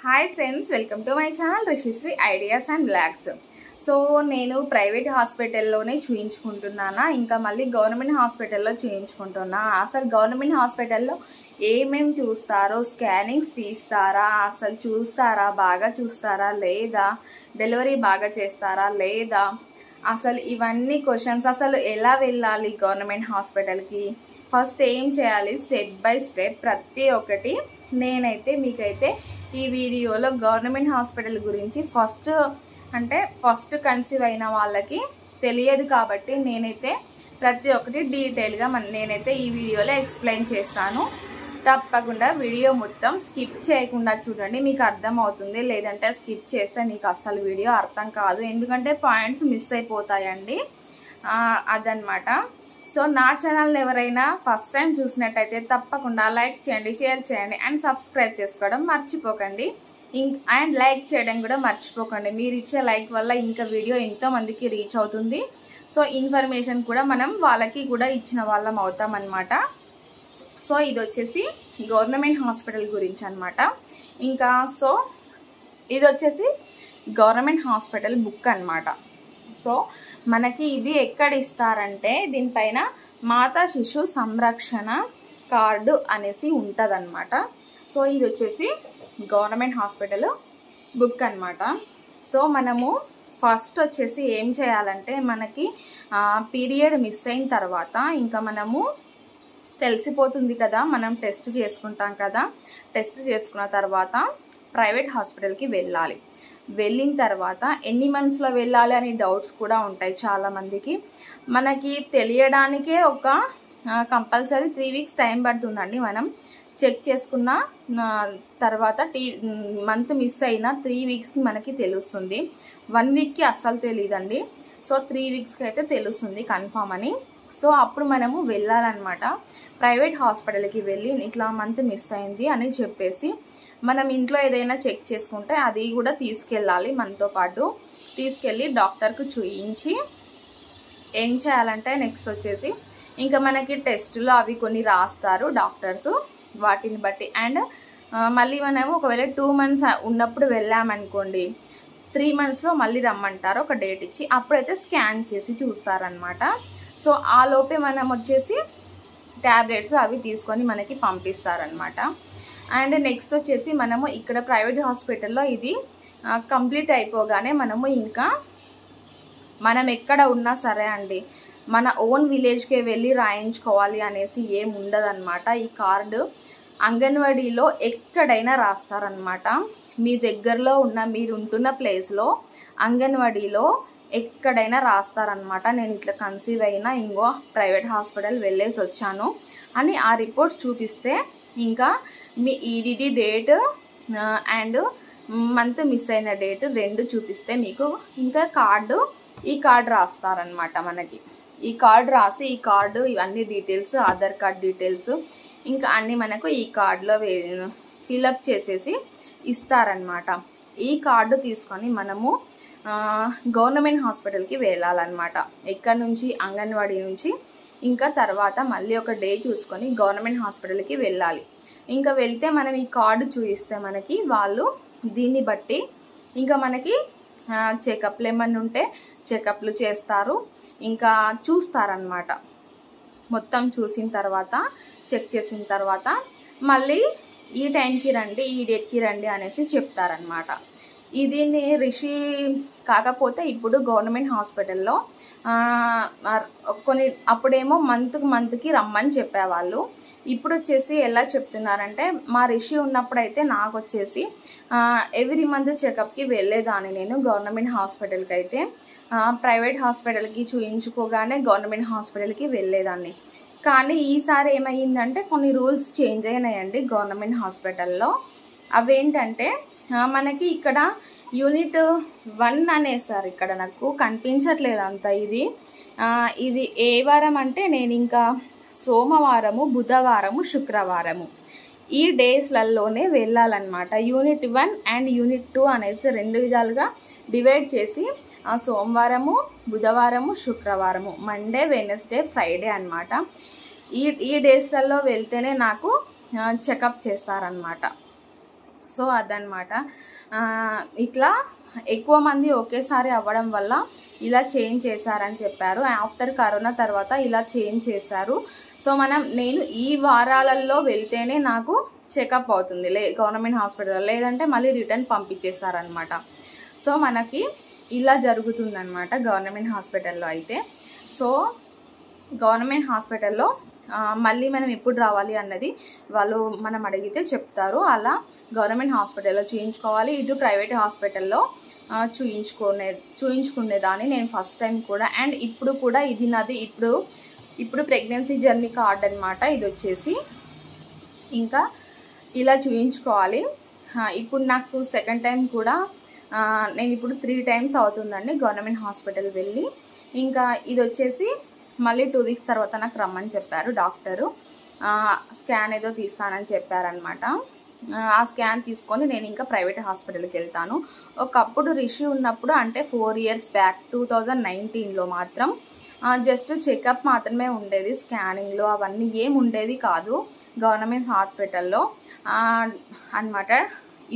Hi friends, welcome to my channel Rishishri ideas and blogs. So నేను private హాస్పిటల్లోనే చూయించుకుంటున్నానా, ఇంకా మళ్ళీ గవర్నమెంట్ హాస్పిటల్లో చూయించుకుంటున్నా. అసలు గవర్నమెంట్ హాస్పిటల్లో ఏమేమి చూస్తారో, స్కానింగ్స్ తీస్తారా, అసలు చూస్తారా, బాగా చూస్తారా లేదా, డెలివరీ బాగా చేస్తారా లేదా, అసలు ఇవన్నీ క్వశ్చన్స్. అసలు ఎలా వెళ్ళాలి గవర్నమెంట్ హాస్పిటల్కి, ఫస్ట్ ఏం చేయాలి, స్టెప్ బై స్టెప్ ప్రతి ఒక్కటి నేనైతే మీకైతే ఈ వీడియోలో గవర్నమెంట్ హాస్పిటల్ గురించి ఫస్ట్ కన్సీవ్ అయిన వాళ్ళకి తెలియదు కాబట్టి నేనైతే ప్రతి ఒక్కటి డీటెయిల్గా నేనైతే ఈ వీడియోలో ఎక్స్ప్లెయిన్ చేస్తాను. తప్పకుండా వీడియో మొత్తం స్కిప్ చేయకుండా చూడండి, మీకు అర్థమవుతుంది. లేదంటే స్కిప్ చేస్తే మీకు అస్సలు వీడియో అర్థం కాదు, ఎందుకంటే పాయింట్స్ మిస్ అయిపోతాయండి. అదనమాట. సో నా ఛానల్ ఎవరైనా ఫస్ట్ టైం చూసినట్టయితే తప్పకుండా లైక్ చేయండి, షేర్ చేయండి అండ్ సబ్స్క్రైబ్ చేసుకోవడం మర్చిపోకండి. అండ్ లైక్ చేయడం కూడా మర్చిపోకండి. మీరు ఇచ్చే లైక్ వల్ల ఇంకా వీడియో ఎంతోమందికి రీచ్ అవుతుంది. సో ఇన్ఫర్మేషన్ కూడా మనం వాళ్ళకి కూడా ఇచ్చిన వాళ్ళం అవుతామన్నమాట. సో ఇది వచ్చేసి గవర్నమెంట్ హాస్పిటల్ గురించి అనమాట. ఇంకా సో ఇది వచ్చేసి గవర్నమెంట్ హాస్పిటల్ బుక్ అనమాట. సో మనకి ఇది ఎక్కడ ఇస్తారంటే దీనిపైన మాతా శిశు సంరక్షణ కార్డు అనేసి ఉంటుందన్నమాట. సో ఇది వచ్చేసి గవర్నమెంట్ హాస్పిటల్ బుక్ అనమాట. సో మనము ఫస్ట్ వచ్చేసి ఏం చేయాలంటే, మనకి పీరియడ్ మిస్ అయిన తర్వాత ఇంకా మనము తెలిసిపోతుంది కదా, మనం టెస్ట్ చేసుకుంటాం కదా, టెస్ట్ చేసుకున్న తర్వాత ప్రైవేట్ హాస్పిటల్కి వెళ్ళాలి. వెళ్ళిన తర్వాత ఎన్ని మంత్స్లో వెళ్ళాలి అని డౌట్స్ కూడా ఉంటాయి చాలామందికి. మనకి తెలియడానికే ఒక కంపల్సరీ 3 వీక్స్ టైం పడుతుందండి. మనం చెక్ చేసుకున్న తర్వాత మంత్ మిస్ అయిన 3 వీక్స్కి మనకి తెలుస్తుంది. 1 వీక్కి అస్సలు తెలియదండి. సో 3 వీక్స్కి అయితే తెలుస్తుంది కన్ఫామ్ అని. సో అప్పుడు మనము వెళ్ళాలన్నమాట. ప్రైవేట్ హాస్పిటల్కి వెళ్ళి ఇట్లా మంత్ మిస్ అయింది అని చెప్పేసి మనం ఇంట్లో ఏదైనా చెక్ చేసుకుంటే అది కూడా తీసుకెళ్ళాలి. మనతో పాటు తీసుకెళ్ళి డాక్టర్కు చూయించి ఏం చేయాలంటే నెక్స్ట్ వచ్చేసి ఇంకా మనకి టెస్టులు అవి కొన్ని రాస్తారు డాక్టర్స్, వాటిని బట్టి. అండ్ మళ్ళీ మనము ఒకవేళ 2 మంత్స్ ఉన్నప్పుడు వెళ్ళామనుకోండి, 3 మంత్స్లో మళ్ళీ రమ్మంటారు ఒక డేట్ ఇచ్చి, అప్పుడైతే స్కాన్ చేసి చూస్తారనమాట. సో ఆ లోపే మనం వచ్చేసి ట్యాబ్లెట్స్ అవి తీసుకొని మనకి పంపిస్తారనమాట. అండ్ నెక్స్ట్ వచ్చేసి మనము ఇక్కడ ప్రైవేట్ హాస్పిటల్లో ఇది కంప్లీట్ అయిపోగానే మనము ఇంకా మనం ఎక్కడ ఉన్నా సరే అండి, మన ఓన్ విలేజ్కే వెళ్ళి రాయించుకోవాలి అనేసి ఏం ఉండదన్నమాట. ఈ కార్డు అంగన్వాడీలో ఎక్కడైనా రాస్తారనమాట. మీ దగ్గరలో ఉన్న మీరు ఉంటున్న ప్లేస్లో అంగన్వాడీలో ఎక్కడైనా రాస్తారనమాట. నేను ఇట్లా కన్సీవ్ అయినా ఇంకో ప్రైవేట్ హాస్పిటల్ వెళ్ళేసి వచ్చాను అని ఆ రిపోర్ట్ చూపిస్తే, ఇంకా మీ EDD date and month miss అయిన డేట్ 2 చూపిస్తే మీకు ఇంకా ఈ కార్డు రాస్తారనమాట. మనకి ఈ కార్డు రాసి ఈ కార్డు ఇవన్నీ డీటెయిల్స్, ఆధార్ కార్డ్ డీటెయిల్స్ ఇంకా అన్నీ మనకు ఈ కార్డులో ఫిలప్ చేసేసి ఇస్తారనమాట. ఈ కార్డు తీసుకొని మనము గవర్నమెంట్ హాస్పిటల్కి వెళ్ళాలన్నమాట. ఎక్కడి నుంచి, అంగన్వాడీ నుంచి. ఇంకా తర్వాత మళ్ళీ ఒక డే చూసుకొని గవర్నమెంట్ హాస్పిటల్కి వెళ్ళాలి. ఇంకా వెళ్తే మనం ఈ కార్డు చూపిస్తే మనకి వాళ్ళు దీన్ని బట్టి ఇంకా మనకి చెకప్లు ఏమన్నా ఉంటే చెకప్లు చేస్తారు, ఇంకా చూస్తారనమాట. మొత్తం చూసిన తర్వాత చెక్ చేసిన తర్వాత మళ్ళీ ఈ టైంకి రండి, ఈ డేట్కి రండి అనేసి చెప్తారనమాట. దీన్ని రిషి కాకపోతే ఇప్పుడు గవర్నమెంట్ హాస్పిటల్లో కొన్ని అప్పుడేమో మంత్కి రమ్మని చెప్పేవాళ్ళు. ఇప్పుడు వచ్చేసి ఎలా చెప్తున్నారంటే, మా రిషి ఉన్నప్పుడైతే నాకు వచ్చేసి ఎవ్రీ మంత్ చెకప్కి వెళ్ళేదాన్ని నేను గవర్నమెంట్ హాస్పిటల్కి. అయితే ప్రైవేట్ హాస్పిటల్కి చూయించుకోగానే గవర్నమెంట్ హాస్పిటల్కి వెళ్ళేదాన్ని. కానీ ఈసారి ఏమైందంటే కొన్ని రూల్స్ చేంజ్ అయినాయండి గవర్నమెంట్ హాస్పిటల్లో. అవేంటంటే మనకి ఇక్కడ యూనిట్ 1 అనేసారు. ఇక్కడ నాకు కనిపించట్లేదు అంత. ఇది ఏ వారం అంటే నేను ఇంకా సోమవారము, బుధవారము, శుక్రవారము ఈ డేస్లలోనే వెళ్ళాలన్నమాట. యూనిట్ 1 అండ్ యూనిట్ 2 అనేసి 2 విధాలుగా డివైడ్ చేసి సోమవారము, బుధవారము, శుక్రవారము, మండే, వెనస్డే, ఫ్రైడే అనమాట. ఈ డేస్లలో వెళ్తేనే నాకు చెకప్ చేస్తారనమాట. సో అదనమాట. ఇట్లా ఎక్కువ మంది ఒకేసారి అవ్వడం వల్ల ఇలా చేంజ్ చేశారని చెప్పారు. ఆఫ్టర్ కరోనా తర్వాత ఇలా చేంజ్ చేశారు. సో నేను ఈ వారాలలో వెళ్తేనే నాకు చెకప్ అవుతుంది గవర్నమెంట్ హాస్పిటల్, లేదంటే మళ్ళీ రిటర్న్ పంపించేస్తారనమాట. సో మనకి ఇలా జరుగుతుందన్నమాట గవర్నమెంట్ హాస్పిటల్లో అయితే. సో గవర్నమెంట్ హాస్పిటల్లో మళ్ళీ మనం ఎప్పుడు రావాలి అన్నది వాళ్ళు మనం అడిగితే చెప్తారు. అలా గవర్నమెంట్ హాస్పిటల్లో చూయించుకోవాలి. ఇటు ప్రైవేట్ హాస్పిటల్లో చూయించుకునేదాన్ని నేను ఫస్ట్ టైం కూడా. అండ్ ఇప్పుడు కూడా ఇది నాది ఇప్పుడు ప్రెగ్నెన్సీ జర్నీ కార్డ్ అనమాట. ఇది వచ్చేసి ఇంకా ఇలా చూయించుకోవాలి. ఇప్పుడు నాకు సెకండ్ టైం కూడా నేను ఇప్పుడు 3 times అవుతుందండి గవర్నమెంట్ హాస్పిటల్ వెళ్ళి. ఇంకా ఇది వచ్చేసి మళ్ళీ 2 weeks తర్వాత నాకు రమ్మని చెప్పారు డాక్టరు. స్కాన్ ఏదో తీస్తానని చెప్పారనమాట. ఆ స్కాన్ తీసుకొని నేను ఇంకా ప్రైవేట్ హాస్పిటల్కి వెళ్తాను. ఒకప్పుడు రిషి ఉన్నప్పుడు అంటే 4 years బ్యాక్ 2019లో మాత్రం జస్ట్ చెకప్ మాత్రమే ఉండేది. స్కానింగ్లో అవన్నీ ఏం ఉండేది కాదు గవర్నమెంట్ హాస్పిటల్లో అన్నమాట.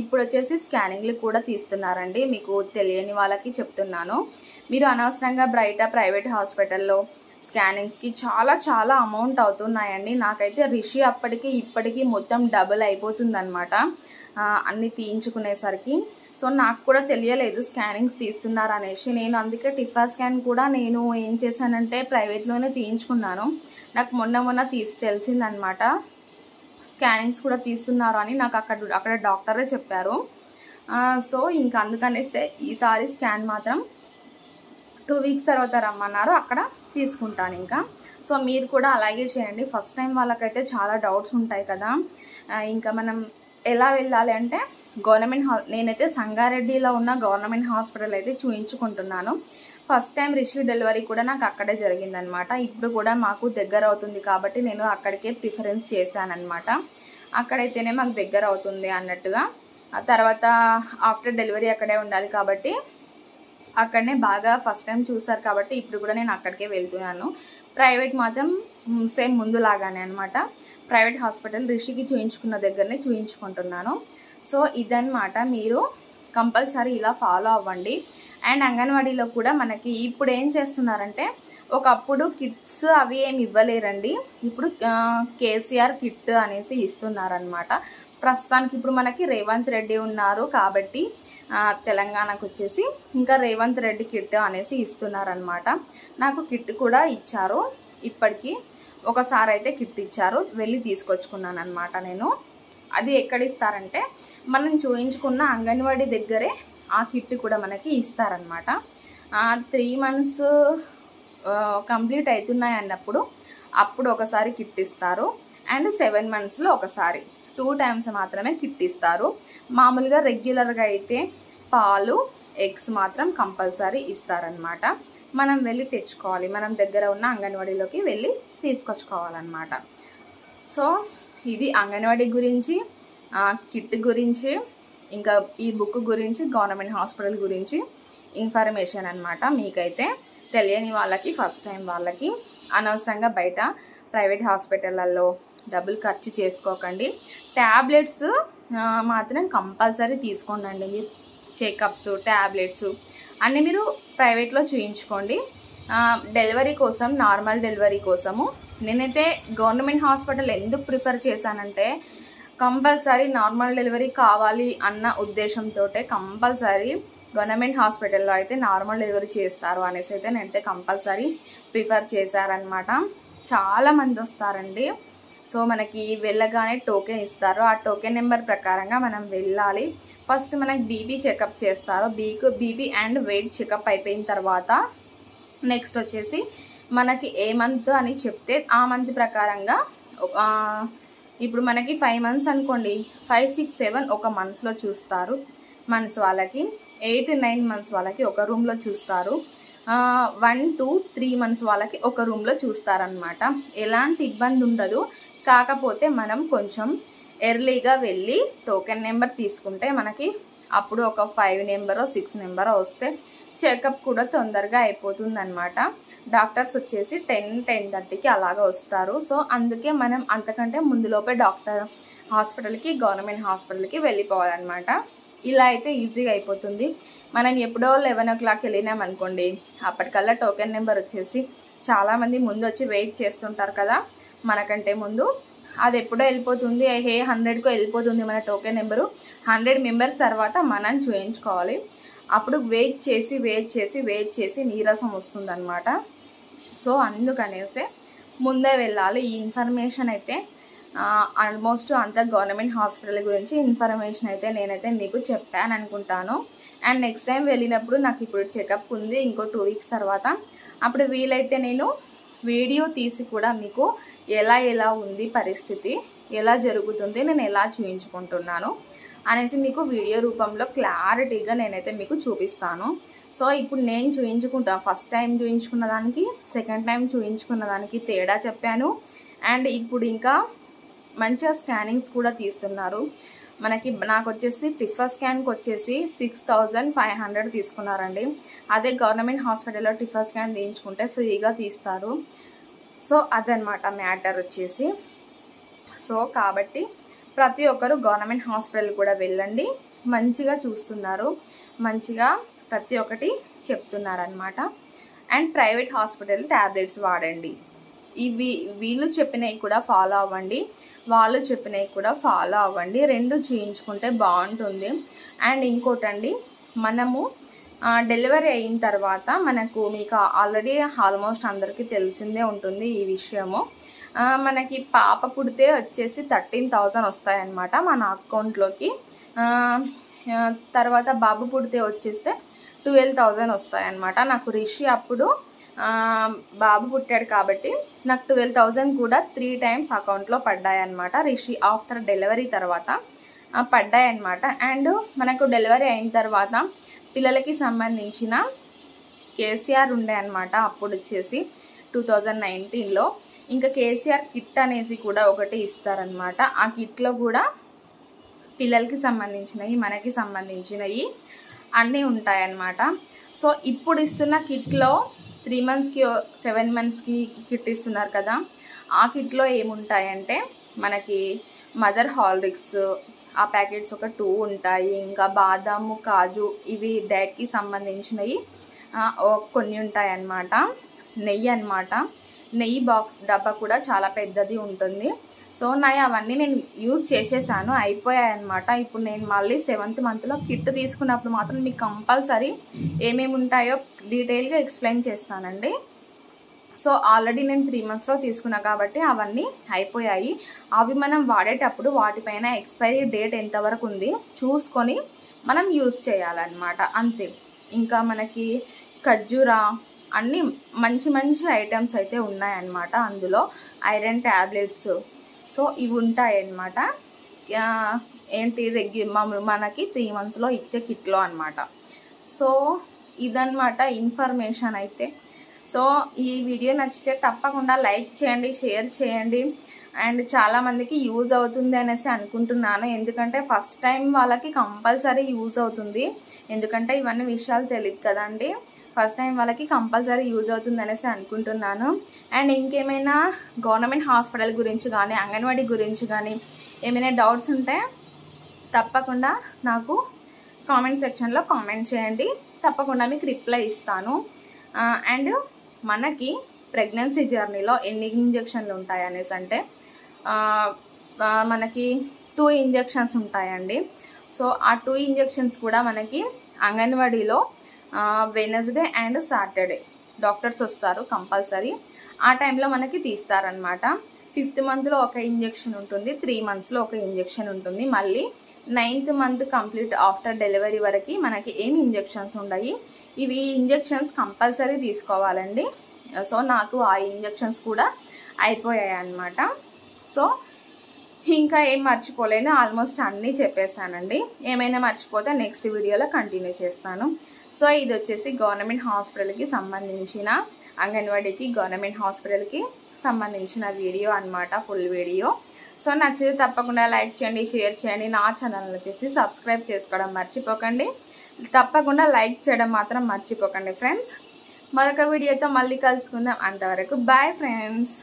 ఇప్పుడు వచ్చేసి స్కానింగ్లు కూడా తీస్తున్నారండి. మీకు తెలియని వాళ్ళకి చెప్తున్నాను. మీరు అనవసరంగా ప్రైవేట్ హాస్పిటల్లో స్కానింగ్స్కి చాలా అమౌంట్ అవుతున్నాయండి. నాకైతే రిషి అప్పటికి ఇప్పటికీ మొత్తం డబుల్ అయిపోతుందన్నమాట అన్నీ తీయించుకునేసరికి. సో నాకు కూడా తెలియలేదు స్కానింగ్స్ తీస్తున్నారు అనేసి. నేను అందుకే టిఫా స్కాన్ కూడా నేను ఏం చేశానంటే ప్రైవేట్లోనే తీయించుకున్నాను. నాకు మొన్న తెలిసిందనమాట స్కానింగ్స్ కూడా తీస్తున్నారు అని. నాకు అక్కడ డాక్టరే చెప్పారు. సో ఇంకా అందుకనేసి ఈసారి స్కాన్ మాత్రం 2 weeks తర్వాత రమ్మన్నారు. అక్కడ తీసుకుంటాను ఇంకా. సో మీరు కూడా అలాగే చేయండి. ఫస్ట్ టైం వాళ్ళకైతే చాలా డౌట్స్ ఉంటాయి కదా. ఇంకా మనం ఎలా వెళ్ళాలి అంటే నేనైతే సంగారెడ్డిలో ఉన్న గవర్నమెంట్ హాస్పిటల్ అయితే చూయించుకుంటున్నాను. ఫస్ట్ టైం రిసీవ్ డెలివరీ కూడా నాకు అక్కడే జరిగిందనమాట. ఇప్పుడు కూడా మాకు దగ్గర అవుతుంది కాబట్టి నేను అక్కడికే ప్రిఫరెన్స్ చేశానమాట. అక్కడైతేనే మాకు దగ్గర అవుతుంది అన్నట్టుగా. తర్వాత ఆఫ్టర్ డెలివరీ అక్కడే ఉండాలి కాబట్టి అక్కడనే బాగా ఫస్ట్ టైం చూసారు కాబట్టి ఇప్పుడు కూడా నేను అక్కడికే వెళ్తున్నాను. ప్రైవేట్ మాత్రం సేమ్ ముందులాగానే అనమాట. ప్రైవేట్ హాస్పిటల్ రిషికి చూయించుకున్న దగ్గరనే చూయించుకుంటున్నాను. సో ఇదన్నమాట. మీరు కంపల్సరీ ఇలా ఫాలో అవ్వండి. అండ్ అంగన్వాడీలో కూడా మనకి ఇప్పుడు ఏం చేస్తున్నారంటే ఒకప్పుడు కిట్స్ అవి ఏమి ఇవ్వలేరండి. ఇప్పుడు కేసీఆర్ కిట్ అనేసి ఇస్తున్నారనమాట. ప్రస్తుతానికి ఇప్పుడు మనకి రేవంత్ రెడ్డి ఉన్నారు కాబట్టి తెలంగాణకు వచ్చేసి ఇంకా రేవంత్ రెడ్డి కిట్ అనేసి ఇస్తున్నారనమాట. నాకు కిట్ కూడా ఇచ్చారు. ఇప్పటికీ ఒకసారి అయితే కిట్ ఇచ్చారు, వెళ్ళి తీసుకొచ్చుకున్నాను అనమాట నేను. అది ఎక్కడ ఇస్తారంటే మనం చూయించుకున్న అంగన్వాడీ దగ్గరే ఆ కిట్ కూడా మనకి ఇస్తారనమాట. 3 months కంప్లీట్ అవుతున్నాయి అన్నప్పుడు అప్పుడు ఒకసారి కిట్ ఇస్తారు. అండ్ 7 monthsలో ఒకసారి 2 times మాత్రమే కిట్ ఇస్తారు. మామూలుగా రెగ్యులర్గా అయితే పాలు ఎగ్స్ మాత్రం కంపల్సరీ ఇస్తారనమాట. మనం వెళ్ళి తెచ్చుకోవాలి. మనం దగ్గర ఉన్న అంగన్వాడీలోకి వెళ్ళి తీసుకొచ్చుకోవాలన్నమాట. సో ఇది అంగన్వాడీ గురించి, కిట్ గురించి, ఇంకా ఈ బుక్ గురించి, గవర్నమెంట్ హాస్పిటల్ గురించి ఇన్ఫర్మేషన్ అనమాట. మీకైతే తెలియని వాళ్ళకి, ఫస్ట్ టైం వాళ్ళకి అనవసరంగా బయట ప్రైవేట్ హాస్పిటళ్ళల్లో డబ్బులు ఖర్చు చేసుకోకండి. ట్యాబ్లెట్స్ మాత్రం కంపల్సరీ తీసుకోండి. మీరు చెకప్స్, ట్యాబ్లెట్స్ అన్నీ మీరు ప్రైవేట్లో చూయించుకోండి. డెలివరీ కోసం, నార్మల్ డెలివరీ కోసము నేనైతే గవర్నమెంట్ హాస్పిటల్ ఎందుకు ప్రిఫర్ చేశానంటే కంపల్సరీ నార్మల్ డెలివరీ కావాలి అన్న ఉద్దేశంతో కంపల్సరీ గవర్నమెంట్ హాస్పిటల్లో అయితే నార్మల్ డెలివరీ చేస్తారు అనేసి అయితే నేనైతే కంపల్సరీ ప్రిఫర్ చేశారనమాట. చాలామంది వస్తారండి. సో మనకి వెళ్ళగానే టోకెన్ ఇస్తారు. ఆ టోకెన్ నెంబర్ ప్రకారంగా మనం వెళ్ళాలి. ఫస్ట్ మనకి బీపీ చెకప్ చేస్తారు. బీపీ అండ్ వెయిట్ చెకప్ అయిపోయిన తర్వాత నెక్స్ట్ వచ్చేసి మనకి ఏ మంత్ అని చెప్తే ఆ మంత్ ప్రకారంగా ఇప్పుడు మనకి 5 months అనుకోండి, 5, 6, 7 ఒక మంత్స్లో చూస్తారు. మంత్స్ వాళ్ళకి 8, 9 months వాళ్ళకి ఒక రూమ్లో చూస్తారు. 1, 2, 3 months వాళ్ళకి ఒక రూమ్లో చూస్తారనమాట. ఎలాంటి ఇబ్బంది ఉండదు. కాకపోతే మనం కొంచెం ఎర్లీగా వెళ్ళి టోకెన్ నెంబర్ తీసుకుంటే మనకి అప్పుడు ఒక 5 number, 6 number వస్తే చెకప్ కూడా తొందరగా అయిపోతుంది అనమాట. డాక్టర్స్ వచ్చేసి 10, 10:30కి అలాగా వస్తారు. సో అందుకే మనం అంతకంటే ముందులోపే హాస్పిటల్కి గవర్నమెంట్ హాస్పిటల్కి వెళ్ళిపోవాలన్నమాట. ఇలా అయితే ఈజీగా అయిపోతుంది. మనం ఎప్పుడో 11 o'clock వెళ్ళినాం అనుకోండి, అప్పటికల్లా టోకెన్ నెంబర్ వచ్చేసి చాలామంది ముందు వచ్చి వెయిట్ చేస్తుంటారు కదా మనకంటే ముందు. అది ఎప్పుడో వెళ్ళిపోతుంది, 100కు వెళ్ళిపోతుంది మన టోకెన్ నెంబరు. 100 మెంబర్స్ తర్వాత మనం చూయించుకోవాలి. అప్పుడు వెయిట్ చేసి నీరసం వస్తుందన్నమాట. సో అందుకనేసే ముందే వెళ్ళాలి. ఈ ఇన్ఫర్మేషన్ అయితే ఆల్మోస్ట్ అంతా గవర్నమెంట్ హాస్పిటల్ గురించి ఇన్ఫర్మేషన్ అయితే నేనైతే మీకు చెప్పాను అనుకుంటాను. అండ్ నెక్స్ట్ టైం వెళ్ళినప్పుడు నాకు ఇప్పుడు చెకప్ ఉంది ఇంకో 2 weeks తర్వాత. అప్పుడు వీలైతే నేను వీడియో తీసి కూడా మీకు ఎలా ఉంది పరిస్థితి, ఎలా జరుగుతుంది, నేను ఎలా చూయించుకుంటున్నాను అనేసి మీకు వీడియో రూపంలో క్లారిటీగా నేనైతే మీకు చూపిస్తాను. సో ఇప్పుడు నేను చూయించుకుంటాను, ఫస్ట్ టైం చూయించుకున్న దానికి సెకండ్ టైం చూయించుకున్న దానికి తేడా చెప్పాను. అండ్ ఇప్పుడు ఇంకా మంచిగా స్కానింగ్స్ కూడా తీస్తున్నారు. నాకు వచ్చేసి టిఫా స్కాన్కి వచ్చేసి 6500 తీసుకున్నారండి. అదే గవర్నమెంట్ హాస్పిటల్లో టిఫా స్కాన్ తీయించుకుంటే ఫ్రీగా తీస్తారు. సో అదనమాట మ్యాటర్ వచ్చేసి. సో కాబట్టి ప్రతి ఒక్కరు గవర్నమెంట్ హాస్పిటల్ కూడా వెళ్ళండి, మంచిగా చూస్తున్నారు, మంచిగా ప్రతి ఒక్కటి చెప్తున్నారనమాట. అండ్ ప్రైవేట్ హాస్పిటల్ ట్యాబ్లెట్స్ వాడండి. వీళ్ళు చెప్పినవి కూడా ఫాలో అవ్వండి, వాళ్ళు చెప్పినవి కూడా ఫాలో అవ్వండి. 2 చేయించుకుంటే బాగుంటుంది. అండ్ ఇంకోటండి, మనము డెలివరీ అయిన తర్వాత మీకు ఆల్రెడీ ఆల్మోస్ట్ అందరికీ తెలిసిందే ఉంటుంది ఈ విషయము. మనకి పాప పుడితే వచ్చేసి 13,000 వస్తాయన్నమాట మన అకౌంట్లోకి. తర్వాత బాబు పుడితే వచ్చేస్తే 12,000 వస్తాయన్నమాట. నాకు రిషి అప్పుడు బాబు పుట్టాడు కాబట్టి నాకు 12,000 కూడా 3 times అకౌంట్లో పడ్డాయన్నమాట. రిషి ఆఫ్టర్ డెలివరీ తర్వాత పడ్డాయన్నమాట. అండ్ మనకు డెలివరీ అయిన తర్వాత పిల్లలకి సంబంధించిన కేసీఆర్ ఉండే అన్నమాట. అప్పుడు వచ్చేసి 2019లో ఇంకా కేసీఆర్ కిట్ అనేసి కూడా ఒకటి ఇస్తారనమాట. ఆ కిట్లో కూడా పిల్లలకి సంబంధించినవి మనకి సంబంధించినవి అన్నీ ఉంటాయన్నమాట. సో ఇప్పుడు ఇస్తున్న కిట్లో 3 monthsకి 7 monthsకి కిట్ ఇస్తున్నారు కదా, ఆ కిట్లో ఏముంటాయంటే మనకి మదర్ హార్లిక్స్ ఆ ప్యాకెట్స్ ఒక 2 ఉంటాయి. ఇంకా బాదాము కాజు ఇవి డైట్కి సంబంధించినవి కొన్ని ఉంటాయి అన్నమాట. నెయ్యి అన్నమాట, నెయ్యి బాక్స్ డబ్బా కూడా చాలా పెద్దది ఉంటుంది. సో అవన్నీ నేను యూజ్ చేసేసాను, అయిపోయాయి అన్నమాట. ఇప్పుడు నేను మళ్ళీ 7th monthలో కిట్ తీసుకున్నప్పుడు మాత్రం మీకు కంపల్సరీ ఏమేమి ఉంటాయో డీటెయిల్గా ఎక్స్ప్లెయిన్ చేస్తానండి. సో ఆల్రెడీ నేను 3 monthsలో తీసుకున్నా కాబట్టి అవన్నీ అయిపోయాయి. అవి మనం వాడేటప్పుడు వాటిపైన ఎక్స్పైరీ డేట్ ఎంతవరకు ఉంది చూసుకొని మనం యూజ్ చేయాలన్నమాట, అంతే. ఇంకా మనకి ఖర్జూరా అన్నీ మంచి ఐటమ్స్ అయితే ఉన్నాయన్నమాట. అందులో ఐరన్ ట్యాబ్లెట్స్ సో ఇవి ఉంటాయన్నమాట. మనకి 3 monthsలో ఇచ్చే కిట్లో అన్నమాట. సో ఇదన్నమాట ఇన్ఫర్మేషన్ అయితే. సో ఈ వీడియో నచ్చితే తప్పకుండా లైక్ చేయండి, షేర్ చేయండి. అండ్ చాలామందికి యూజ్ అవుతుంది అనేసి అనుకుంటున్నాను, ఎందుకంటే ఫస్ట్ టైం వాళ్ళకి కంపల్సరీ యూజ్ అవుతుంది. ఎందుకంటే ఇవన్నీ విషయాలు తెలియదు కదండి, ఫస్ట్ టైం వాళ్ళకి కంపల్సరీ యూజ్ అవుతుంది అనేసి అనుకుంటున్నాను. అండ్ ఇంకేమైనా గవర్నమెంట్ హాస్పిటల్ గురించి కానీ అంగన్వాడీ గురించి కానీ ఏమైనా డౌట్స్ ఉంటే తప్పకుండా నాకు కామెంట్ సెక్షన్లో కామెంట్ చేయండి, తప్పకుండా మీకు రిప్లై ఇస్తాను. అండ్ మనకి ప్రెగ్నెన్సీ జర్నీలో ఎన్ని ఇంజెక్షన్లు ఉంటాయి అనేసి అంటే మనకి 2 injections ఉంటాయండి. సో ఆ 2 injections కూడా మనకి అంగన్వాడీలో వెనస్డే అండ్ సాటర్డే డాక్టర్స్ వస్తారు కంపల్సరీ, ఆ టైంలో మనకి తీస్తారనమాట. 5th monthలో ఒక ఇంజెక్షన్ ఉంటుంది, 3 monthsలో ఒక ఇంజెక్షన్ ఉంటుంది. మళ్ళీ 9th month complete after delivery వరకు మనకి ఏమి ఇంజెక్షన్స్ ఉన్నాయి. ఇవి ఇంజెక్షన్స్ కంపల్సరీ తీసుకోవాలండి. సో నాకు ఆ ఇంజెక్షన్స్ కూడా అయిపోయాయి అన్నమాట. సో ఇంకా ఏం మర్చిపోలేను, ఆల్మోస్ట్ అన్నీ చెప్పేశానండి. ఏమైనా మర్చిపోతే నెక్స్ట్ వీడియోలో కంటిన్యూ చేస్తాను. సో ఇది వచ్చేసి గవర్నమెంట్ హాస్పిటల్కి సంబంధించిన అంగన్వాడీకి గవర్నమెంట్ హాస్పిటల్కి సంబంధించిన వీడియో అన్నమాట, ఫుల్ వీడియో. సో నచ్చితే తప్పకుండా లైక్ చేయండి, షేర్ చేయండి. నా ఛానల్ వచ్చేసి సబ్స్క్రైబ్ చేసుకోవడం మర్చిపోకండి, తప్పకుండా లైక్ చేయడం మాత్రం మర్చిపోకండి ఫ్రెండ్స్. మరొక వీడియోతో మళ్ళీ కలుసుకుందాం, అంతవరకు బాయ్ ఫ్రెండ్స్.